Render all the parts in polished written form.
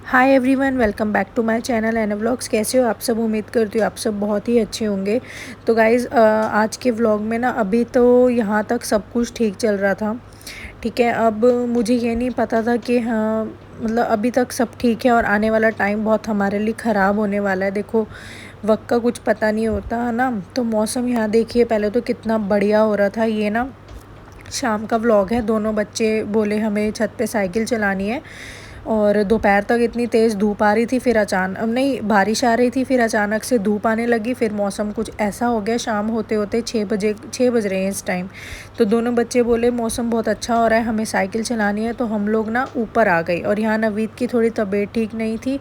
Hi everyone, welcome back to my channel N vlogs. कैसे हो आप सब? उम्मीद करती हूँ आप सब बहुत ही अच्छे होंगे। तो गाइज़, आज के व्लॉग में ना अभी तो यहाँ तक सब कुछ ठीक चल रहा था। ठीक है, अब मुझे ये नहीं पता था कि हाँ, मतलब अभी तक सब ठीक है और आने वाला टाइम बहुत हमारे लिए ख़राब होने वाला है। देखो, वक्त का कुछ पता नहीं होता है ना। तो मौसम यहाँ देखिए, पहले तो कितना बढ़िया हो रहा था। ये ना शाम का व्लॉग है। दोनों बच्चे बोले हमें छत पे साइकिल चलानी है और दोपहर तक इतनी तेज़ धूप आ रही थी, फिर अचानक नहीं बारिश आ रही थी, फिर अचानक से धूप आने लगी। फिर मौसम कुछ ऐसा हो गया, शाम होते होते 6 बज रहे हैं इस टाइम। तो दोनों बच्चे बोले मौसम बहुत अच्छा हो रहा है, हमें साइकिल चलानी है। तो हम लोग ना ऊपर आ गए और यहाँ नवीद की थोड़ी तबीयत ठीक नहीं थी।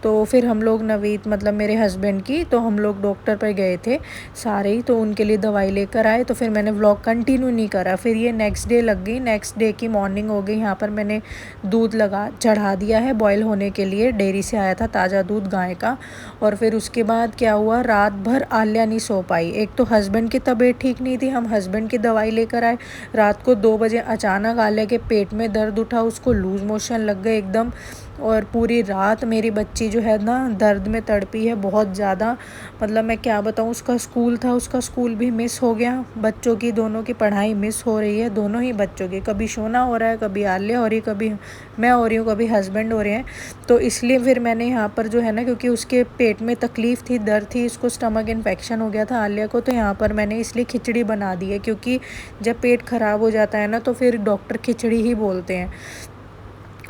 तो फिर हम लोग नवीद मतलब मेरे हस्बैंड की, तो हम लोग डॉक्टर पर गए थे सारे ही। तो उनके लिए दवाई लेकर आए। तो फिर मैंने व्लॉग कंटिन्यू नहीं करा। फिर ये नेक्स्ट डे लग गई, नेक्स्ट डे की मॉर्निंग हो गई। यहाँ पर मैंने दूध लगा चढ़ा दिया है बॉयल होने के लिए। डेयरी से आया था ताज़ा दूध गाय का। और फिर उसके बाद क्या हुआ, रात भर आलिया नहीं सो पाई। एक तो हस्बैंड की तबीयत ठीक नहीं थी, हम हस्बैंड की दवाई लेकर आए। रात को 2 बजे अचानक आलिया के पेट में दर्द उठा, उसको लूज़ मोशन लग गए एकदम। और पूरी रात मेरी बच्ची जो है ना दर्द में तड़पी है बहुत ज़्यादा। मतलब मैं क्या बताऊँ, उसका स्कूल था, उसका स्कूल भी मिस हो गया। बच्चों की दोनों की पढ़ाई मिस हो रही है, दोनों ही बच्चों की। कभी शोना हो रहा है, कभी आलिया हो रही है, कभी मैं हो रही हूँ, कभी हस्बैंड हो रहे हैं। तो इसलिए फिर मैंने यहाँ पर जो है ना, क्योंकि उसके पेट में तकलीफ़ थी, दर्द थी, उसको स्टमक इन्फेक्शन हो गया था आलिया को। तो यहाँ पर मैंने इसलिए खिचड़ी बना दी है, क्योंकि जब पेट ख़राब हो जाता है ना तो फिर डॉक्टर खिचड़ी ही बोलते हैं।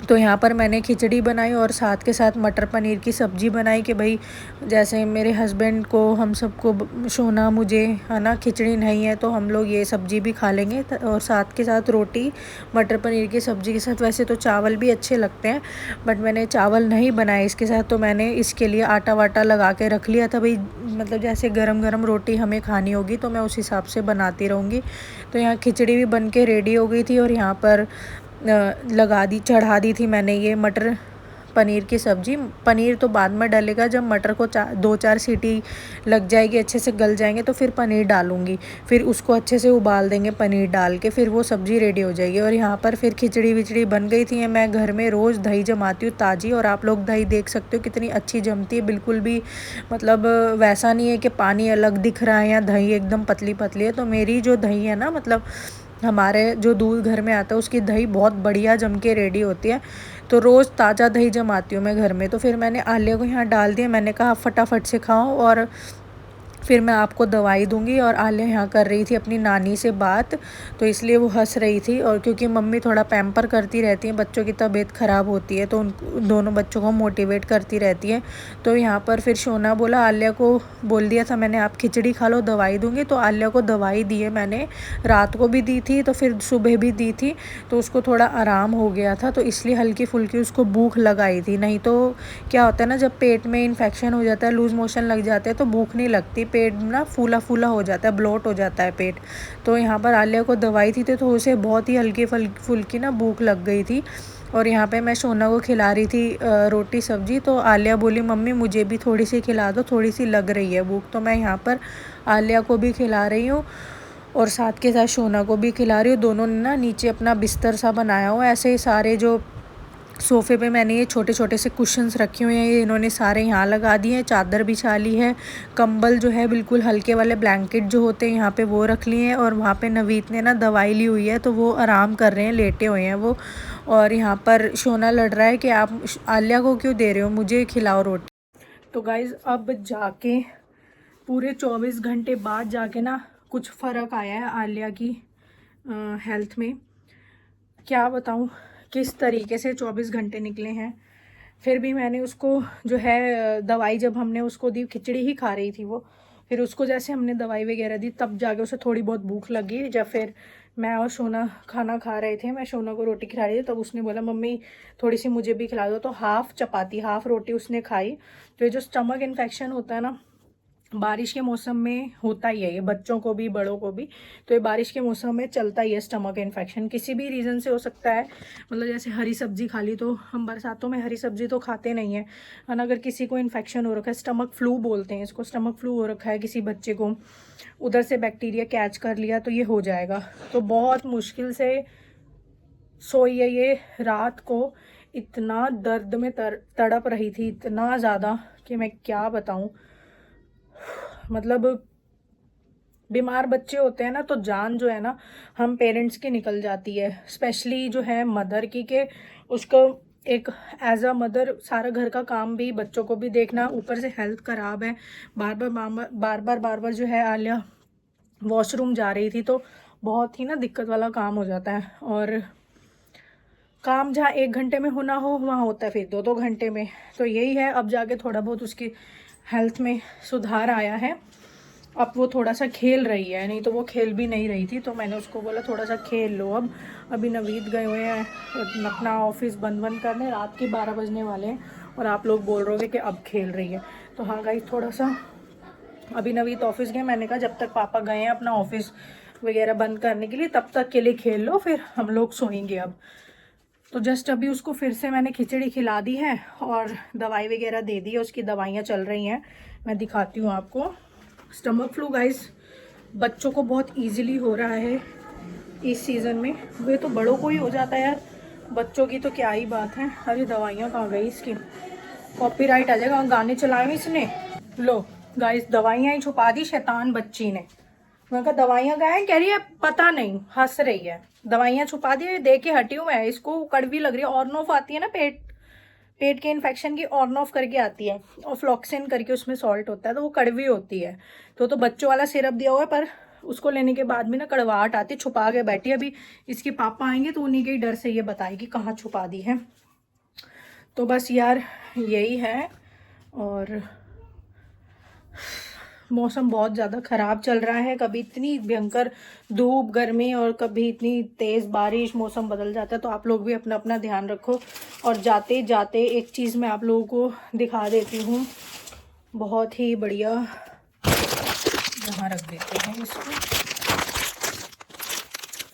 तो यहाँ पर मैंने खिचड़ी बनाई और साथ के साथ मटर पनीर की सब्ज़ी बनाई कि भाई जैसे मेरे हस्बैंड को, हम सबको, शोना, मुझे, है ना, खिचड़ी नहीं है तो हम लोग ये सब्ज़ी भी खा लेंगे। और साथ के साथ रोटी मटर पनीर की सब्ज़ी के साथ। वैसे तो चावल भी अच्छे लगते हैं, बट मैंने चावल नहीं बनाए इसके साथ। तो मैंने इसके लिए आटा वाटा लगा के रख लिया था भाई, मतलब जैसे गरम गरम रोटी हमें खानी होगी तो मैं उस हिसाब से बनाती रहूँगी। तो यहाँ खिचड़ी भी बन के रेडी हो गई थी और यहाँ पर लगा दी, चढ़ा दी थी मैंने ये मटर पनीर की सब्ज़ी। पनीर तो बाद में डलेगा, जब मटर को 2-4 सीटी लग जाएगी, अच्छे से गल जाएंगे तो फिर पनीर डालूँगी। फिर उसको अच्छे से उबाल देंगे पनीर डाल के, फिर वो सब्ज़ी रेडी हो जाएगी। और यहाँ पर फिर खिचड़ी विचड़ी बन गई थी। मैं घर में रोज़ दही जमाती हूँ ताज़ी, और आप लोग दही देख सकते हो कितनी अच्छी जमती है। बिल्कुल भी मतलब वैसा नहीं है कि पानी अलग दिख रहा है या दही एकदम पतली पतली है। तो मेरी जो दही है ना, मतलब हमारे जो दूध घर में आता है उसकी दही बहुत बढ़िया जम के रेडी होती है। तो रोज़ ताज़ा दही जमाती हूँ मैं घर में। तो फिर मैंने आलिया को यहाँ डाल दिया, मैंने कहा आप फटाफट से खाओ और फिर मैं आपको दवाई दूँगी। और आलिया यहाँ कर रही थी अपनी नानी से बात, तो इसलिए वो हंस रही थी। और क्योंकि मम्मी थोड़ा पैम्पर करती रहती हैं, बच्चों की तबीयत ख़राब होती है तो उन दोनों बच्चों को मोटिवेट करती रहती हैं। तो यहाँ पर फिर शोना बोला, आलिया को बोल दिया था मैंने, आप खिचड़ी खा लो दवाई दूँगी। तो आलिया को दवाई दी है मैंने, रात को भी दी थी तो फिर सुबह भी दी थी। तो उसको थोड़ा आराम हो गया था, तो इसलिए हल्की फुल्की उसको भूख लगाई थी। नहीं तो क्या होता है ना, जब पेट में इन्फेक्शन हो जाता है, लूज़ मोशन लग जाते हैं तो भूख नहीं लगती, पेट ना फूला फूला हो जाता है, ब्लोट हो जाता है पेट। तो यहाँ पर आलिया को दवाई थी तो उसे बहुत ही हल्की फुल्की ना भूख लग गई थी। और यहाँ पे मैं शोना को खिला रही थी रोटी सब्ज़ी। तो आलिया बोली मम्मी मुझे भी थोड़ी सी खिला दो, थोड़ी सी लग रही है भूख। तो मैं यहाँ पर आलिया को भी खिला रही हूँ और साथ के साथ शोना को भी खिला रही हूँ। दोनों ने ना नीचे अपना बिस्तर सा बनाया हुआ है। ऐसे ही सारे जो सोफ़े पे मैंने ये छोटे छोटे से कुशन्स रखे हुए हैं, ये इन्होंने सारे यहाँ लगा दिए हैं। चादर बिछा ली है, कंबल जो है बिल्कुल हल्के वाले ब्लैंकेट जो होते हैं यहाँ पे वो रख लिए हैं। और वहाँ पे नवीद ने ना दवाई ली हुई है तो वो आराम कर रहे हैं, लेटे हुए हैं वो। और यहाँ पर शोना लड़ रहा है कि आप आलिया को क्यों दे रहे हो, मुझे खिलाओ रोटी। तो गाइज़, अब जाके पूरे 24 घंटे बाद जाके ना कुछ फ़र्क आया है आलिया की हेल्थ में। क्या बताऊँ किस तरीके से 24 घंटे निकले हैं। फिर भी मैंने उसको जो है दवाई, जब हमने उसको दी, खिचड़ी ही खा रही थी वो, फिर उसको जैसे हमने दवाई वगैरह दी तब जाके उसे थोड़ी बहुत भूख लगी। जब फिर मैं और शोना खाना खा रहे थे, मैं शोना को रोटी खिला रही थी, तब उसने बोला मम्मी थोड़ी सी मुझे भी खिला दो। तो हाफ़ चपाती हाफ़ रोटी उसने खाई। तो ये जो स्टमक इन्फेक्शन होता है ना, बारिश के मौसम में होता ही है, ये बच्चों को भी बड़ों को भी। तो ये बारिश के मौसम में चलता ही है स्टमक इन्फेक्शन, किसी भी रीज़न से हो सकता है। मतलब जैसे हरी सब्जी खा ली, तो हम बरसातों में हरी सब्जी तो खाते नहीं है, और अगर किसी को इन्फेक्शन हो रखा है, स्टमक फ्लू बोलते हैं इसको, स्टमक फ्लू हो रखा है किसी बच्चे को, उधर से बैक्टीरिया कैच कर लिया तो ये हो जाएगा। तो बहुत मुश्किल से सोई है ये रात को, इतना दर्द में तड़प रही थी, इतना ज़्यादा कि मैं क्या बताऊं। मतलब बीमार बच्चे होते हैं ना तो जान जो है ना हम पेरेंट्स की निकल जाती है, स्पेशली जो है मदर की, के उसको एक एज अ मदर सारा घर का काम भी, बच्चों को भी देखना, ऊपर से हेल्थ ख़राब है। बार बार जो है आलिया वॉशरूम जा रही थी, तो बहुत ही ना दिक्कत वाला काम हो जाता है। और काम जहाँ 1 घंटे में होना हो वहाँ होता है फिर 2-2 घंटे में। तो यही है, अब जाके थोड़ा बहुत उसकी हेल्थ में सुधार आया है। अब वो थोड़ा सा खेल रही है, नहीं तो वो खेल भी नहीं रही थी, तो मैंने उसको बोला थोड़ा सा खेल लो अब। अभी नवीद गए हुए हैं अपना ऑफिस बंद करने, रात के 12 बजने वाले हैं, और आप लोग बोल रहे हो कि अब खेल रही है। तो हाँ गाइस, थोड़ा सा अभी नवीद ऑफिस गए, मैंने कहा जब तक पापा गए हैं अपना ऑफिस वगैरह बंद करने के लिए, तब तक के लिए खेल लो, फिर हम लोग सोएंगे अब। तो जस्ट अभी उसको फिर से मैंने खिचड़ी खिला दी है और दवाई वगैरह दे दी है, उसकी दवाइयाँ चल रही हैं, मैं दिखाती हूँ आपको। स्टमक फ्लू गाइस बच्चों को बहुत इजीली हो रहा है इस सीज़न में, वे तो बड़ों को ही हो जाता है यार, बच्चों की तो क्या ही बात है। अरे दवाइयाँ कहाँ गई इसकी, कॉपीराइट आ जाएगा, गाने चलाए हुए इसने। लो गाइस, दवाइयाँ ही छुपा दी शैतान बच्ची ने। मैं कहा दवाइयाँ कहाँ हैं, कह रही है पता नहीं, हंस रही है। दवाइयाँ छुपा दी, दे के हटी हूँ मैं, इसको कड़वी लग रही है। ऑर्नोफ आती है ना पेट के इन्फेक्शन की, ऑर्नोफ करके आती है, और फ्लॉक्सिन करके उसमें सॉल्ट होता है, तो वो कड़वी होती है। तो बच्चों वाला सिरप दिया हुआ है, पर उसको लेने के बाद भी ना कड़वाहट आती, छुपा के बैठी। अभी इसके पापा आएंगे तो उन्हीं के ही डर से ये बताएगी कहाँ छुपा दी है। तो बस यार यही है। और मौसम बहुत ज़्यादा ख़राब चल रहा है, कभी इतनी भयंकर धूप गर्मी और कभी इतनी तेज़ बारिश, मौसम बदल जाता है। तो आप लोग भी अपना अपना ध्यान रखो। और जाते जाते एक चीज़ मैं आप लोगों को दिखा देती हूँ, बहुत ही बढ़िया। यहाँ रख देते हैं इसको,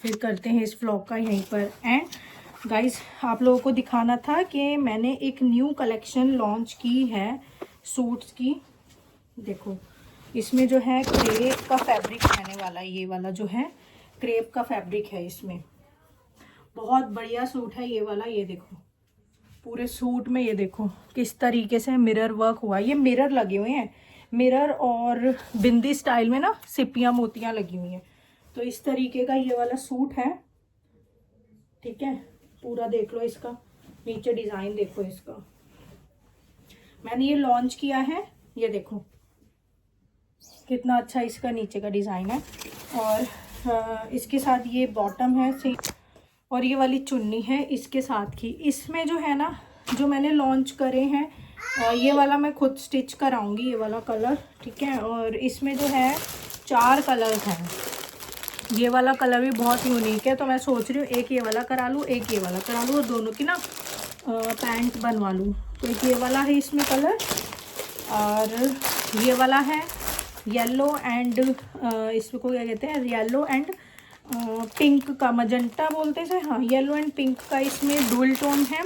फिर करते हैं इस व्लॉग का यहीं पर एंड। गाइस आप लोगों को दिखाना था कि मैंने एक न्यू कलेक्शन लॉन्च की है सूट्स की। देखो इसमें जो है क्रेप का फैब्रिक रहने वाला है, ये वाला जो है क्रेप का फैब्रिक है इसमें। बहुत बढ़िया सूट है ये वाला, ये देखो पूरे सूट में ये देखो किस तरीके से मिरर वर्क हुआ है। ये मिरर लगे हुए हैं, मिरर और बिंदी स्टाइल में ना सिपियां मोतियां लगी हुई हैं। तो इस तरीके का ये वाला सूट है, ठीक है। पूरा देख लो, इसका नीचे डिज़ाइन देखो इसका, मैंने ये लॉन्च किया है, ये देखो कितना अच्छा इसका नीचे का डिज़ाइन है। और इसके साथ ये बॉटम है और ये वाली चुन्नी है इसके साथ की। इसमें जो है ना, जो मैंने लॉन्च करे हैं, ये वाला मैं खुद स्टिच कराऊंगी, ये वाला कलर, ठीक है। और इसमें जो है 4 कलर्स हैं, ये वाला कलर भी बहुत यूनिक है, तो मैं सोच रही हूँ एक ये वाला करा लूँ, एक ये वाला करा लूँ, और दोनों की ना पैंट बनवा लूँ। तो एक ये वाला है इसमें कलर, और ये वाला है येलो एंड इसको क्या कहते हैं, येलो एंड पिंक का, मजंटा बोलते हैं, हाँ येलो एंड पिंक का इसमें डुअल टोन है।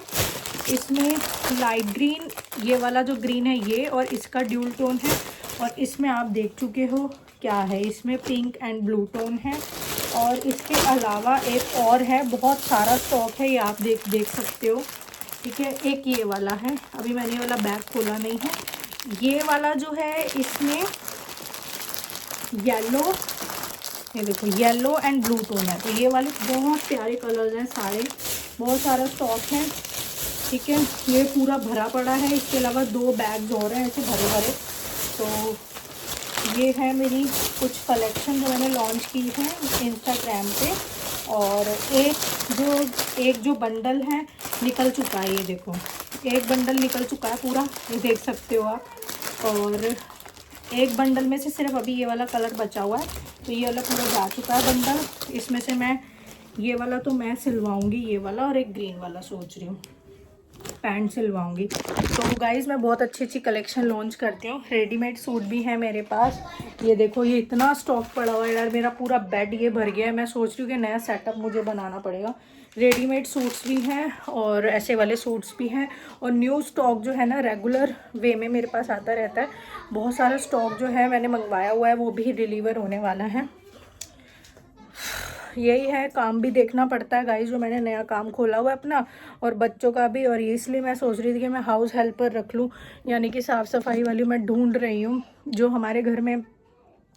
इसमें लाइट ग्रीन, ये वाला जो ग्रीन है ये, और इसका ड्यूल टोन है। और इसमें आप देख चुके हो क्या है, इसमें पिंक एंड ब्लू टोन है। और इसके अलावा एक और है, बहुत सारा स्टॉक है, ये आप देख सकते हो, ठीक है। एक ये वाला है, अभी मैंने ये वाला बैग खोला नहीं है। ये वाला जो है इसमें येलो, ये देखो येलो एंड ब्लू टोन है। तो ये वाले बहुत प्यारे कलर्स हैं सारे, बहुत सारा स्टॉक है, ठीक है। ये पूरा भरा पड़ा है, इसके अलावा 2 बैग्स और हैं ऐसे भरे भरे। तो ये है मेरी कुछ कलेक्शन जो मैंने लॉन्च की है इंस्टाग्राम पे। और एक जो बंडल है निकल चुका है, ये देखो एक बंडल निकल चुका है पूरा, ये देख सकते हो आप। और एक बंडल में से सिर्फ अभी ये वाला कलर बचा हुआ है, तो ये वाला पूरा जा चुका है बंडल। इसमें से मैं ये वाला तो मैं सिलवाऊंगी, ये वाला, और एक ग्रीन वाला सोच रही हूँ पैंट सिलवाऊंगी। तो गाइज़ मैं बहुत अच्छी अच्छी कलेक्शन लॉन्च करती हूँ। रेडीमेड सूट भी है मेरे पास, ये देखो ये इतना स्टॉक पड़ा हुआ है यार, मेरा पूरा बेड ये भर गया है। मैं सोच रही हूँ कि नया सेटअप मुझे बनाना पड़ेगा। रेडीमेड सूट्स भी हैं और ऐसे वाले सूट्स भी हैं, और न्यू स्टॉक जो है ना रेगुलर वे में मेरे पास आता रहता है। बहुत सारा स्टॉक जो है मैंने मंगवाया हुआ है, वो भी डिलीवर होने वाला है। यही है, काम भी देखना पड़ता है गाइस, जो मैंने नया काम खोला हुआ है अपना, और बच्चों का भी। और इसलिए मैं सोच रही थी कि मैं हाउस हेल्पर रख लूँ, यानी कि साफ़ सफाई वाली मैं ढूंढ रही हूँ, जो हमारे घर में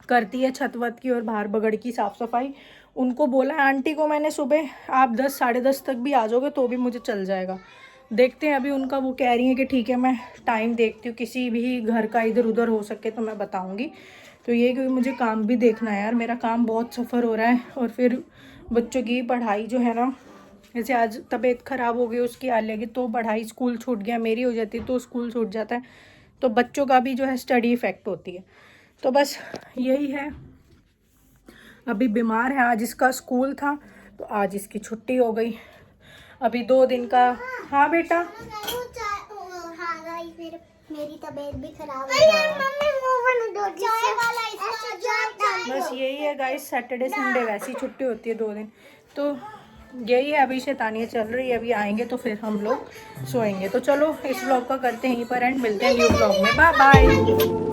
करती है छत वत की और बाहर बगड़ की साफ़ सफाई। उनको बोला है आंटी को मैंने सुबह, आप 10 साढ़े 10 तक भी आ जाओगे तो भी मुझे चल जाएगा। देखते हैं अभी उनका, वो कह रही हैं कि ठीक है मैं टाइम देखती हूँ, किसी भी घर का इधर उधर हो सके तो मैं बताऊँगी। तो ये कि मुझे काम भी देखना है यार, मेरा काम बहुत सफ़र हो रहा है। और फिर बच्चों की पढ़ाई जो है ना, जैसे आज तबीयत ख़राब हो गई उसकी आलिया की, तो पढ़ाई स्कूल छूट गया, मेरी हो जाती तो स्कूल छूट जाता है, तो बच्चों का भी जो है स्टडी इफ़ेक्ट होती है। तो बस यही है, अभी बीमार है, आज इसका स्कूल था तो आज इसकी छुट्टी हो गई, अभी 2 दिन का। हाँ बेटा, मेरी तबीयत भी खराब है। बस यही है गाइस, सैटरडे संडे वैसी छुट्टी होती है 2 दिन, तो यही है। अभी शैतानियाँ चल रही है, अभी आएंगे तो फिर हम लोग सोएंगे। तो चलो इस व्लॉग का करते हैं यहीं पर एंड, मिलते हैं न्यू व्लॉग में। Bye bye.